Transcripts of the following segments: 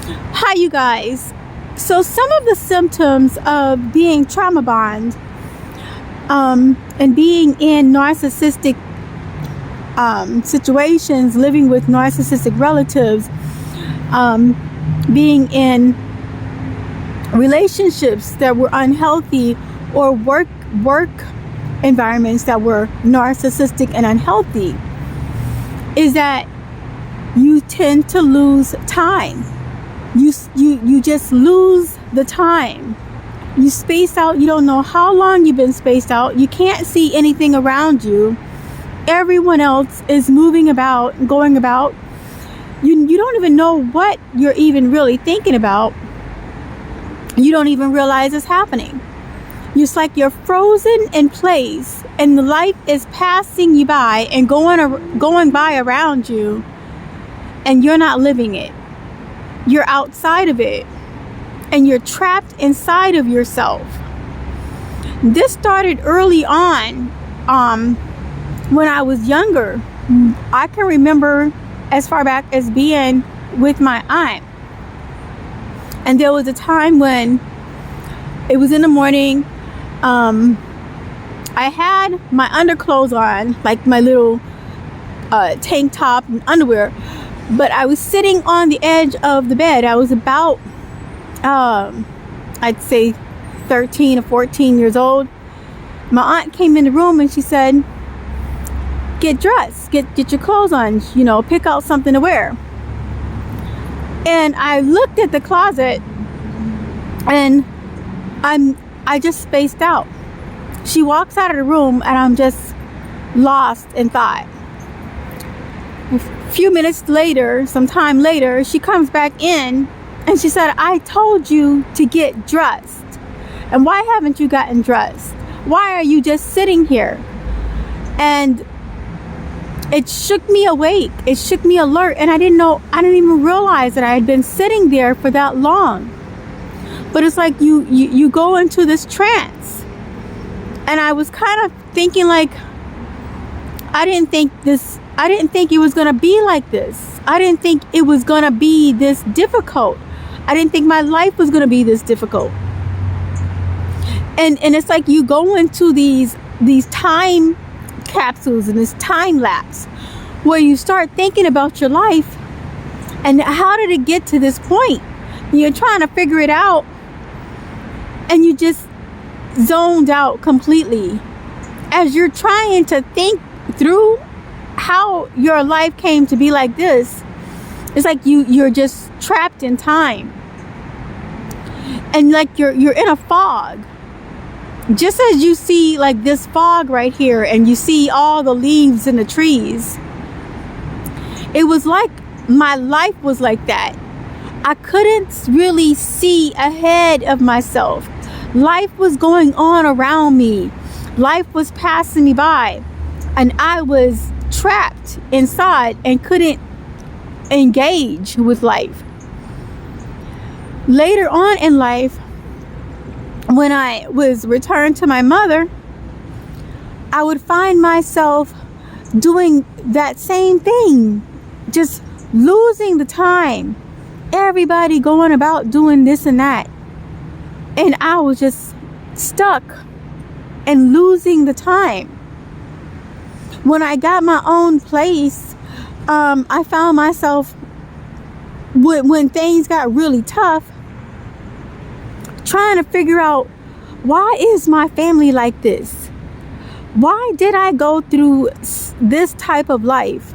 Hi, you guys. So, some of the symptoms of being trauma bond and being in narcissistic situations, living with narcissistic relatives, being in relationships that were unhealthy, or work environments that were narcissistic and unhealthy, is that you tend to lose time. You just lose the time. You space out. You don't know how long you've been spaced out. You can't see anything around you. Everyone else is moving about, going about. You don't even know what you're even really thinking about. You don't even realize it's happening. It's like you're frozen in place, and the life is passing you by and going by around you, and you're not living it. You're outside of it, and you're trapped inside of yourself. This started early on, when I was younger. I can remember as far back as being with my aunt. And there was a time when it was in the morning. I had my underclothes on, like my little tank top and underwear, but I was sitting on the edge of the bed. I was about, I'd say 13 or 14 years old. My aunt came in the room and she said, "Get dressed, get your clothes on, pick out something to wear." And I looked at the closet, and I just spaced out. She walks out of the room, and I'm just lost in thought. A few minutes later, some time later, she comes back in, and she said, "I told you to get dressed. And why haven't you gotten dressed? Why are you just sitting here?" And it shook me awake. It shook me alert. And I didn't even realize that I had been sitting there for that long. But it's like you go into this trance. And I was kind of thinking, like, I didn't think it was going to be like this. I didn't think it was going to be this difficult. I didn't think my life was going to be this difficult. And it's like you go into these time capsules and this time lapse where you start thinking about your life and how did it get to this point. You're trying to figure it out, and you just zoned out completely as you're trying to think through how your life came to be like this. It's like you're just trapped in time, and like you're in a fog. Just as you see like this fog right here, and you see all the leaves in the trees, it was like my life was like that. I couldn't really see ahead of myself. Life was going on around me. Life was passing me by, and I was trapped inside and couldn't engage with life. Later on in life, when I was returned to my mother, I would find myself doing that same thing, just losing the time. Everybody going about doing this and that. And I was just stuck and losing the time. When I got my own place, I found myself, when things got really tough, trying to figure out, why is my family like this? Why did I go through this type of life?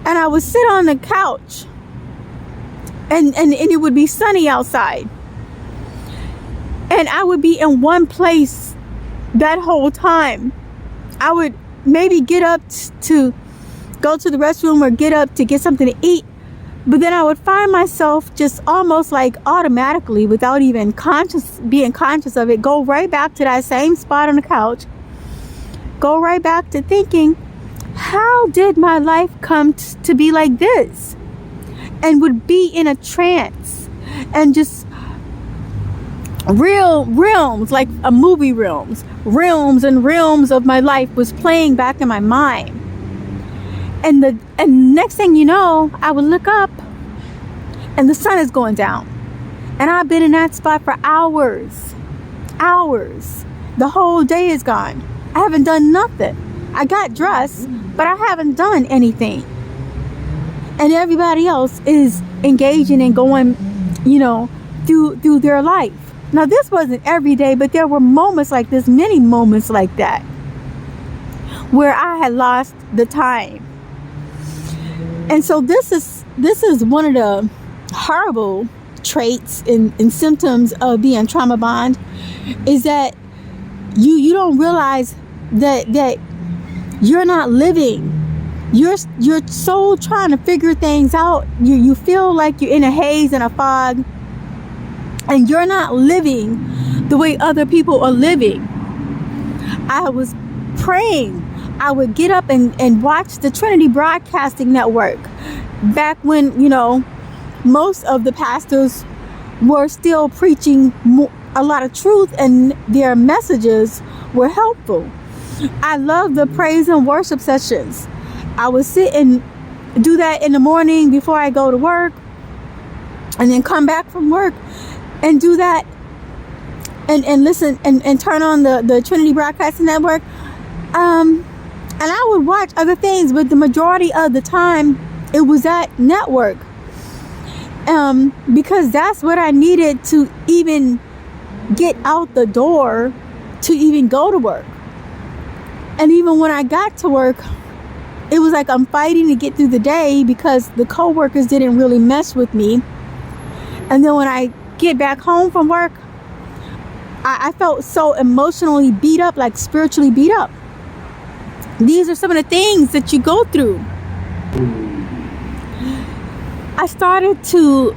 And I would sit on the couch, and it would be sunny outside, and I would be in one place that whole time. I would maybe get up to go to the restroom or get up to get something to eat, but then I would find myself just almost like automatically, without even being conscious of it, go right back to that same spot on the couch, go right back to thinking, how did my life come to be like this? And would be in a trance, and just real realms, like a movie realms and realms of my life was playing back in my mind. And next thing you know, I would look up and the sun is going down. And I've been in that spot for hours. The whole day is gone. I haven't done nothing. I got dressed, but I haven't done anything. And everybody else is engaging and going, through their life. Now, this wasn't every day, but there were moments like this, many moments like that, where I had lost the time. And so this is one of the horrible traits and symptoms of being trauma bond, is that you don't realize that you're not living. You're so trying to figure things out. You feel like you're in a haze and a fog, and you're not living the way other people are living. I was praying. I would get up and watch the Trinity Broadcasting Network back when, most of the pastors were still preaching a lot of truth, and their messages were helpful. I love the praise and worship sessions. I would sit and do that in the morning before I go to work, and then come back from work and do that and listen and turn on the Trinity Broadcasting Network. And I would watch other things, but the majority of the time it was that network. Because that's what I needed to even get out the door to even go to work. And even when I got to work, it was like I'm fighting to get through the day because the coworkers didn't really mess with me. And then when I get back home from work, I felt so emotionally beat up, like spiritually beat up. These are some of the things that you go through. I started to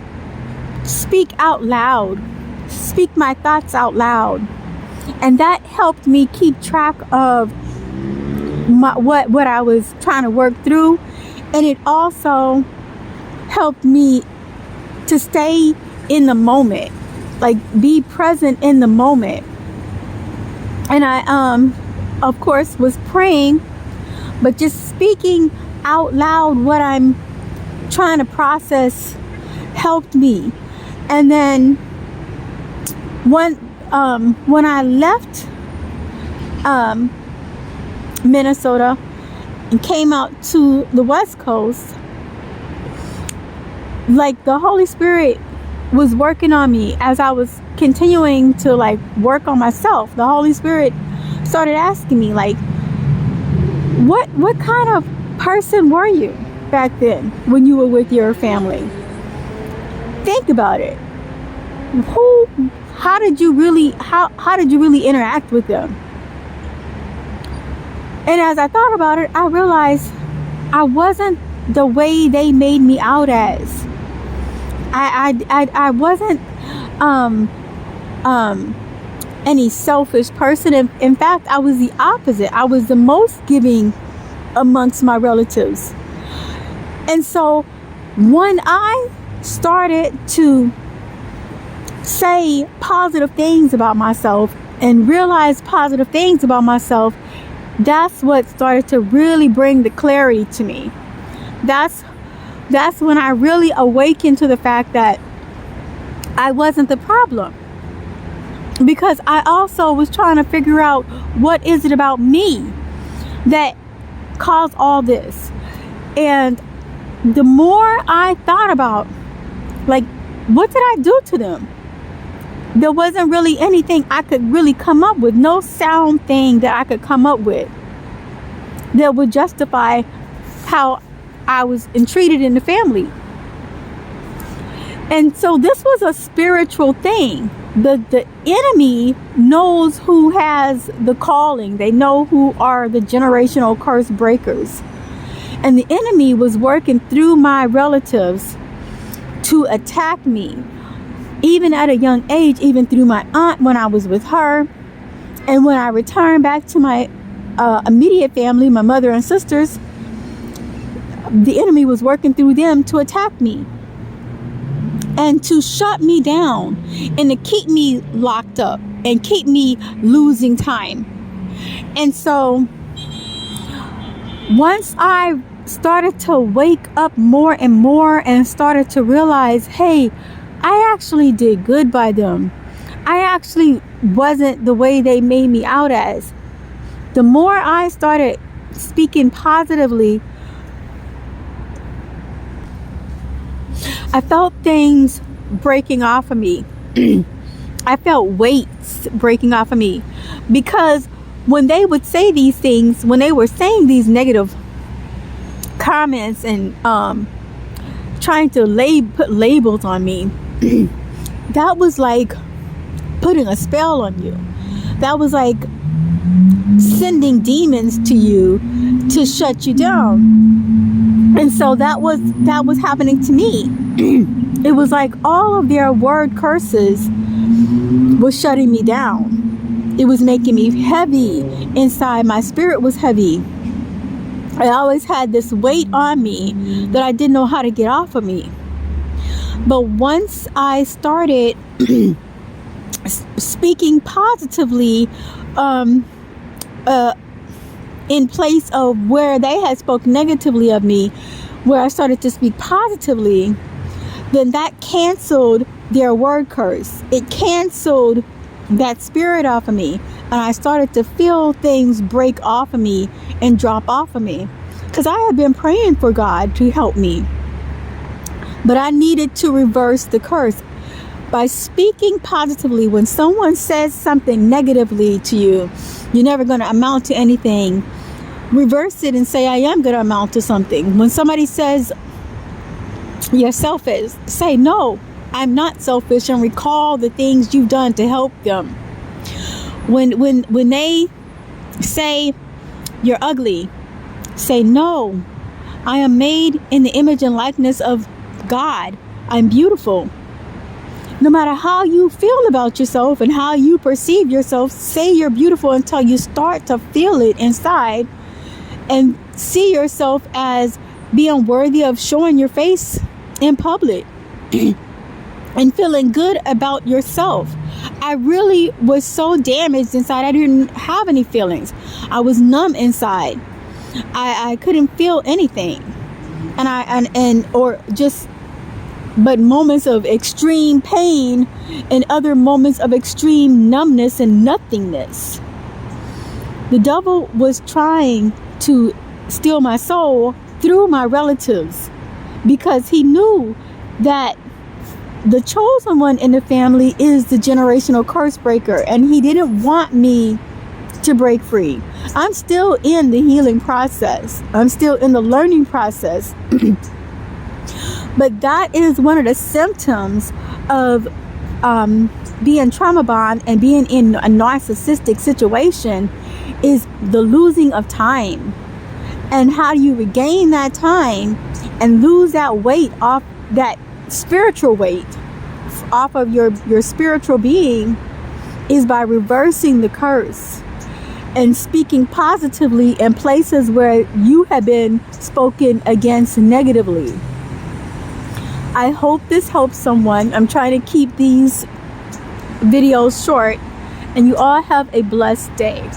speak out loud, speak my thoughts out loud. And that helped me keep track of what I was trying to work through. And it also helped me to stay in the moment, like be present in the moment. And I, of course, was praying, but just speaking out loud what I'm trying to process helped me. And then when I left Minnesota and came out to the West Coast, like the Holy Spirit was working on me as I was continuing to like work on myself. The Holy Spirit started asking me, like, what kind of person were you back then when you were with your family? Think about it. How did you really interact with them? And as I thought about it, I realized I wasn't the way they made me out as. I wasn't any selfish person. In fact, I was the opposite. I was the most giving amongst my relatives. And so when I started to say positive things about myself and realize positive things about myself, that's what started to really bring the clarity to me. That's when I really awakened to the fact that I wasn't the problem. Because I also was trying to figure out, what is it about me that caused all this? And the more I thought about, like, what did I do to them? There wasn't really anything I could really come up with, no sound thing that I could come up with that would justify how I was entreated in the family. And so this was a spiritual thing. The enemy knows who has the calling. They know who are the generational curse breakers. And the enemy was working through my relatives to attack me, even at a young age, even through my aunt when I was with her. And when I returned back to my immediate family, my mother and sisters, the enemy was working through them to attack me and to shut me down and to keep me locked up and keep me losing time. And so once I started to wake up more and more and started to realize, hey, I actually did good by them. I actually wasn't the way they made me out as. The more I started speaking positively, I felt things breaking off of me. I felt weights breaking off of me, because when they would say these things, when they were saying these negative comments and trying to put labels on me, that was like putting a spell on you. That was like sending demons to you to shut you down. And so that was happening to me. It was like all of their word curses was shutting me down. It was making me heavy inside. My spirit was heavy. I always had this weight on me that I didn't know how to get off of me. But once I started speaking positively in place of where they had spoken negatively of me, where I started to speak positively, then that canceled their word curse. It canceled that spirit off of me. And I started to feel things break off of me and drop off of me. Because I had been praying for God to help me. But I needed to reverse the curse. By speaking positively, when someone says something negatively to you, you're never going to amount to anything. Reverse it and say, I am going to amount to something. When somebody says, you're selfish, say, no, I'm not selfish, and recall the things you've done to help them. When they say you're ugly, say, no, I am made in the image and likeness of God. I'm beautiful. No matter how you feel about yourself and how you perceive yourself, say you're beautiful until you start to feel it inside and see yourself as being worthy of showing your face in public and feeling good about yourself. I really was so damaged inside. I didn't have any feelings. I was numb inside. I couldn't feel anything. But moments of extreme pain and other moments of extreme numbness and nothingness. The devil was trying to steal my soul through my relatives, because he knew that the chosen one in the family is the generational curse breaker, and he didn't want me to break free. I'm still in the healing process. I'm still in the learning process. But that is one of the symptoms of being trauma bond and being in a narcissistic situation, is the losing of time. And how do you regain that time and lose that weight off, that spiritual weight off of your spiritual being, is by reversing the curse and speaking positively in places where you have been spoken against negatively. I hope this helps someone. I'm trying to keep these videos short, and you all have a blessed day.